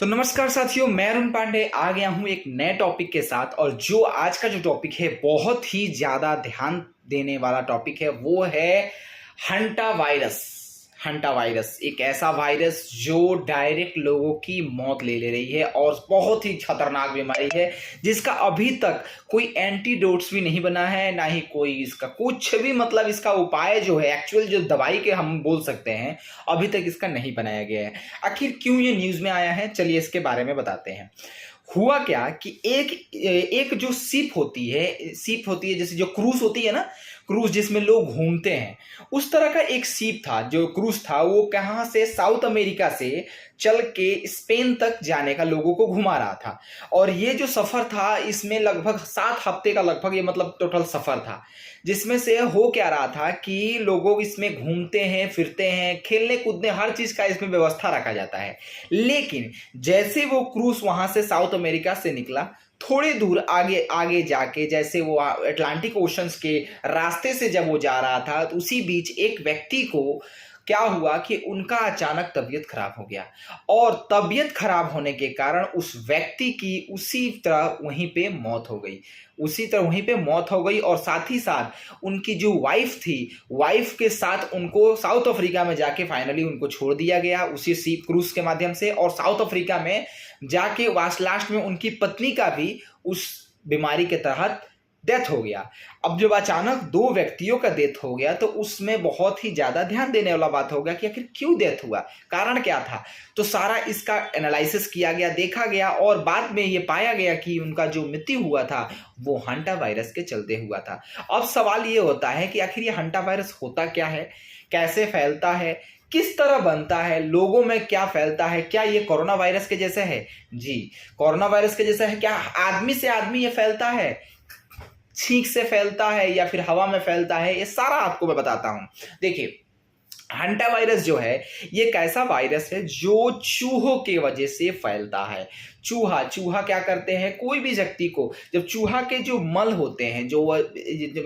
तो नमस्कार साथियों, मैं अरुण पांडे आ गया हूं एक नए टॉपिक के साथ। और जो आज का जो टॉपिक है बहुत ही ज़्यादा ध्यान देने वाला टॉपिक है, वो है हंटा वायरस। हंटा वायरस एक ऐसा वायरस जो डायरेक्ट लोगों की मौत ले रही है और बहुत ही खतरनाक बीमारी है जिसका अभी तक कोई एंटीडोट्स भी नहीं बना है, ना ही कोई इसका कुछ भी मतलब इसका उपाय जो है, एक्चुअल जो दवाई के हम बोल सकते हैं, अभी तक इसका नहीं बनाया गया है। आखिर क्यों ये न्यूज़ में आया है, चलिए इसके बारे में बताते हैं। हुआ क्या कि एक एक जो सीप होती है जैसे जो क्रूज होती है ना, क्रूज जिसमें लोग घूमते हैं, उस तरह का एक सीप था। जो क्रूज था वो कहाँ से, साउथ अमेरिका से चल के स्पेन तक जाने का लोगों को घुमा रहा था। और ये जो सफर था इसमें लगभग 7 हफ्ते का लगभग ये मतलब टोटल सफर था, जिसमें से हो क्या रहा था कि लोग इसमें घूमते हैं, फिरते हैं, खेलने कूदने हर चीज का इसमें व्यवस्था रखा जाता है। लेकिन जैसे वो क्रूज वहां से साउथ अमेरिका से निकला, थोड़ी दूर आगे आगे जाके जैसे वो अटलांटिक ओशंस के रास्ते से जब वो जा रहा था, तो उसी बीच एक व्यक्ति को क्या हुआ कि उनका अचानक तबीयत खराब हो गया। और तबीयत खराब होने के कारण उस व्यक्ति की उसी तरह वहीं पे मौत हो गई। और साथ ही साथ उनकी जो वाइफ थी, वाइफ के साथ उनको साउथ अफ्रीका में जाके फाइनली उनको छोड़ दिया गया उसी सी क्रूज के माध्यम से। और साउथ अफ्रीका में जाके लास्ट में उनकी पत्नी का भी उस बीमारी के तहत डेथ हो गया। अब जब अचानक 2 व्यक्तियों का डेथ हो गया तो उसमें बहुत ही ज्यादा ध्यान देने वाला बात हो गया कि आखिर क्यों डेथ हुआ, कारण क्या था। तो सारा इसका एनालिसिस किया गया, देखा गया, और बाद में ये पाया गया कि उनका जो मृत्यु हुआ था वो हंटा वायरस के चलते हुआ था। अब सवाल ये होता है कि आखिर ये हंटा वायरस होता क्या है, कैसे फैलता है, किस तरह बनता है, लोगों में क्या फैलता है, क्या ये कोरोना वायरस के जैसे है? जी, कोरोना वायरस के जैसा है। क्या आदमी से आदमी ये फैलता है, छींक से फैलता है, या फिर हवा में फैलता है? ये सारा आपको मैं बताता हूं। देखिए, हंटा वायरस जो है ये एक ऐसा वायरस है जो चूहों के वजह से फैलता है। चूहा क्या करते हैं, कोई भी व्यक्ति को जब चूहा के जो मल होते हैं, जो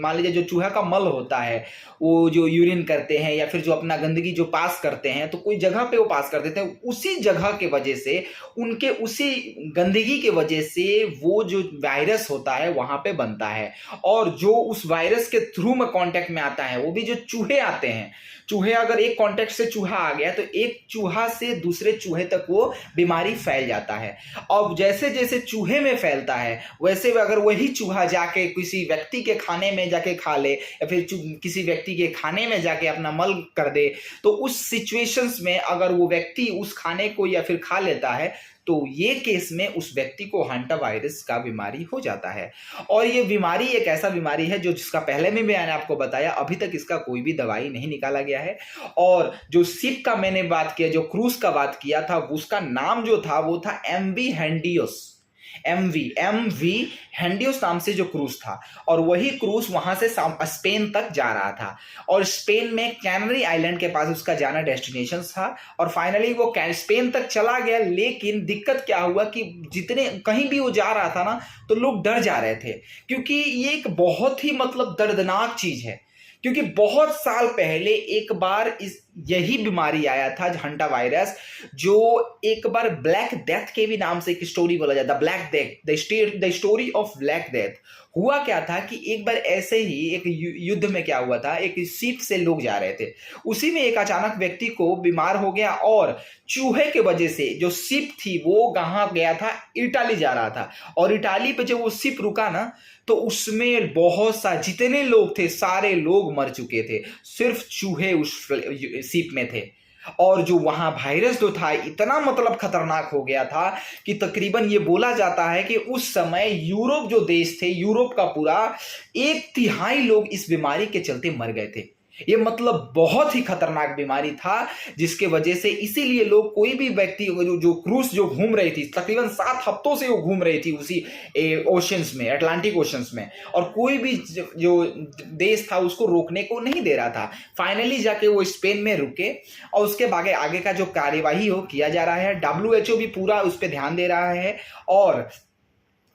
मान लीजिए जो चूहा का मल होता है, वो जो यूरिन करते हैं या फिर जो अपना गंदगी जो पास करते हैं, तो कोई जगह पे वो पास कर देते हैं, उसी जगह के वजह से, उनके उसी गंदगी के वजह से वो जो वायरस होता है वहां पे बनता है। और जो उस वायरस के थ्रू में कांटेक्ट में आता है, वो भी जो चूहे आते हैं, चूहे अगर एक कांटेक्ट से चूहा आ गया तो एक चूहा से दूसरे चूहे तक वो बीमारी फैल जाता है। अब जैसे जैसे चूहे में फैलता है, वैसे अगर वही चूहा जाके किसी व्यक्ति के खाने में जाके खा ले, या फिर किसी व्यक्ति के खाने में जाके अपना मल कर दे, तो उस सिचुएशंस में अगर वो व्यक्ति उस खाने को या फिर खा लेता है, तो ये केस में उस व्यक्ति को हंटा वायरस का बीमारी हो जाता है। और ये बीमारी एक ऐसा बीमारी है जो जिसका पहले में मैंने आपको बताया, अभी तक इसका कोई भी दवाई नहीं निकाला गया है। और जो सिप का मैंने बात किया, जो क्रूज का बात किया था, उसका नाम जो था वो था एमवी हैंडियोस। एमवी हैंडियोस नाम से जो क्रूज था, और वही क्रूज वहां से स्पेन तक जा रहा था। और स्पेन में कैनरी आइलैंड के पास उसका जाना डेस्टिनेशन था। और फाइनली वो स्पेन तक चला गया। लेकिन दिक्कत क्या हुआ कि जितने कहीं भी वो जा रहा था ना, तो लोग डर जा रहे थे, क्योंकि ये एक बहुत ही मतलब दर्दनाक चीज है। क्योंकि बहुत साल पहले एक बार यही बीमारी आया था, हंटा वायरस, जो एक बार ब्लैक डेथ के भी नाम से एक स्टोरी बोला जाता है, black death, the story of black death. हुआ क्या था कि एक बार ऐसे ही एक युद्ध में क्या हुआ था, एक शिप से लोग जा रहे थे, उसी में एक अचानक व्यक्ति को बीमार हो गया, और चूहे के वजह से जो शिप थी वो कहाँ गया था, इटाली जा रहा था। और इटाली पे जब वो शिप रुका ना, तो उसमें बहुत सा जितने लोग थे सारे लोग मर चुके थे, सिर्फ चूहे उस शिप में थे। और जो वहां वायरस जो था इतना मतलब खतरनाक हो गया था कि तकरीबन ये बोला जाता है कि उस समय यूरोप जो देश थे, यूरोप का पूरा 1/3 लोग इस बीमारी के चलते मर गए थे। ये मतलब बहुत ही खतरनाक बीमारी था, जिसके वजह से इसीलिए लोग, कोई भी व्यक्ति जो क्रूज जो घूम रही थी, तकरीबन 7 हफ्तों से वो घूम रही थी उसी ओशंस में, अटलांटिक ओशंस में, और कोई भी जो देश था उसको रोकने को नहीं दे रहा था। फाइनली जाके वो स्पेन में रुके, और उसके आगे का जो कार्यवाही हो किया जा रहा है। WHO भी पूरा उस पर ध्यान दे रहा है। और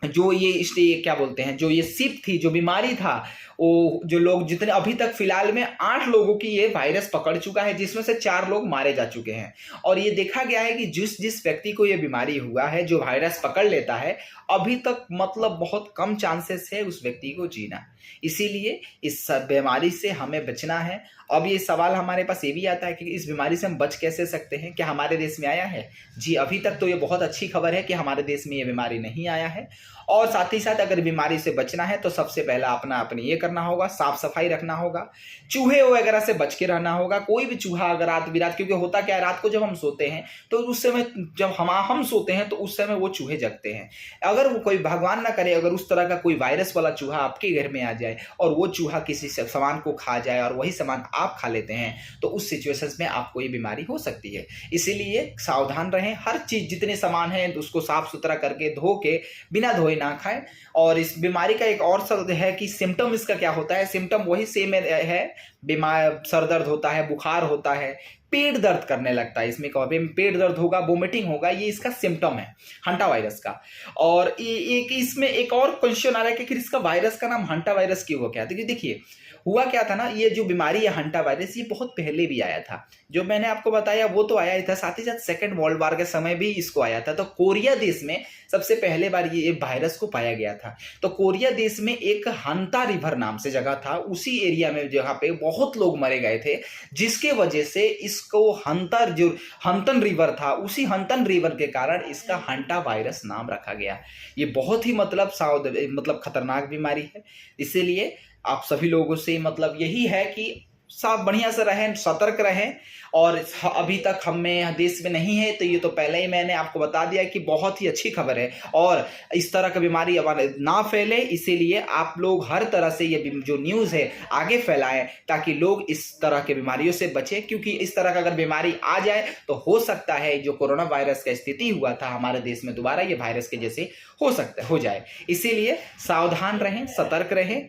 जो ये क्या बोलते हैं, जो ये सिप थी, जो बीमारी था, वो जो लोग जितने अभी तक फिलहाल में 8 लोगों की ये वायरस पकड़ चुका है, जिसमें से 4 लोग मारे जा चुके हैं। और ये देखा गया है कि जिस जिस व्यक्ति को ये बीमारी हुआ है, जो वायरस पकड़ लेता है, अभी तक मतलब बहुत कम चांसेस है उस व्यक्ति को जीना। इसीलिए इस बीमारी से हमें बचना है। अब ये सवाल हमारे पास ये भी आता है कि इस बीमारी से हम बच कैसे सकते हैं, क्या हमारे देश में आया है? जी, अभी तक तो ये बहुत अच्छी खबर है कि हमारे देश में ये बीमारी नहीं आया है। और साथ ही साथ अगर बीमारी से बचना है तो सबसे पहला अपनी ये करना होगा, साफ सफाई रखना होगा, चूहे वगैरह से बच के रहना होगा। कोई भी चूहा अगर रात बिरात, क्योंकि होता क्या है, रात को जब हम सोते हैं तो उस समय, जब हम सोते हैं तो उस समय वो चूहे जगते हैं। अगर वो कोई भगवान ना करे, अगर उस तरह का कोई वायरस वाला चूहा आपके घर में आ जाए और वो चूहा किसी सामान को खा जाए और वही सामान आप खा लेते हैं, तो उस सिचुएशंस में आपको ये बीमारी हो सकती है। इसीलिए सावधान रहें, हर चीज जितने सामान है उसको साफ सुथरा करके धो के, बिना धोए ना खाएं। और इस बीमारी का एक और शब्द है कि सिम्टम इसका क्या होता है, सिम्टम वही सेम है, बीमार सर दर्द होता है, बुखार होता है, पेट दर्द करने लगता है। इसमें कभी पेट दर्द होगा, वोमिटिंग होगा, ये इसका सिम्टम है हंटा वायरस का। और एक इसमें एक और क्वेश्चन आ रहा है कि इसका वायरस का नाम हंटा वायरस क्यों हो गया? देखिए हुआ क्या था ना, ये जो बीमारी है हंटा वायरस, ये बहुत पहले भी आया था। जो मैंने आपको बताया वो तो आया ही था, साथ ही साथ सेकेंड वर्ल्ड वॉर के समय भी इसको आया था। तो कोरिया देश में सबसे पहले बार ये वायरस को पाया गया था। तो कोरिया देश में एक हंता रिवर नाम से जगह था, उसी एरिया में जहाँ पे बहुत लोग मरे गए थे, जिसके वजह से इसको हंतन रिवर था, उसी हंतन रिवर के कारण इसका हंटा वायरस नाम रखा गया। ये बहुत ही मतलब खतरनाक बीमारी है। इसीलिए आप सभी लोगों से मतलब यही है कि सब बढ़िया से रहें, सतर्क रहें। और अभी तक हमें देश में नहीं है तो ये तो पहले ही मैंने आपको बता दिया कि बहुत ही अच्छी खबर है। और इस तरह का बीमारी ना फैले, इसीलिए आप लोग हर तरह से ये जो न्यूज़ है आगे फैलाएं, ताकि लोग इस तरह के बीमारियों से बचें। क्योंकि इस तरह का अगर बीमारी आ जाए तो हो सकता है जो कोरोना वायरस का स्थिति हुआ था हमारे देश में, दोबारा ये वायरस के जैसे हो जाए। इसीलिए सावधान रहें, सतर्क रहें।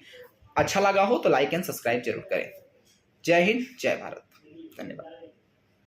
अच्छा लगा हो तो लाइक एंड सब्सक्राइब जरूर करें। जय हिंद, जय भारत, धन्यवाद।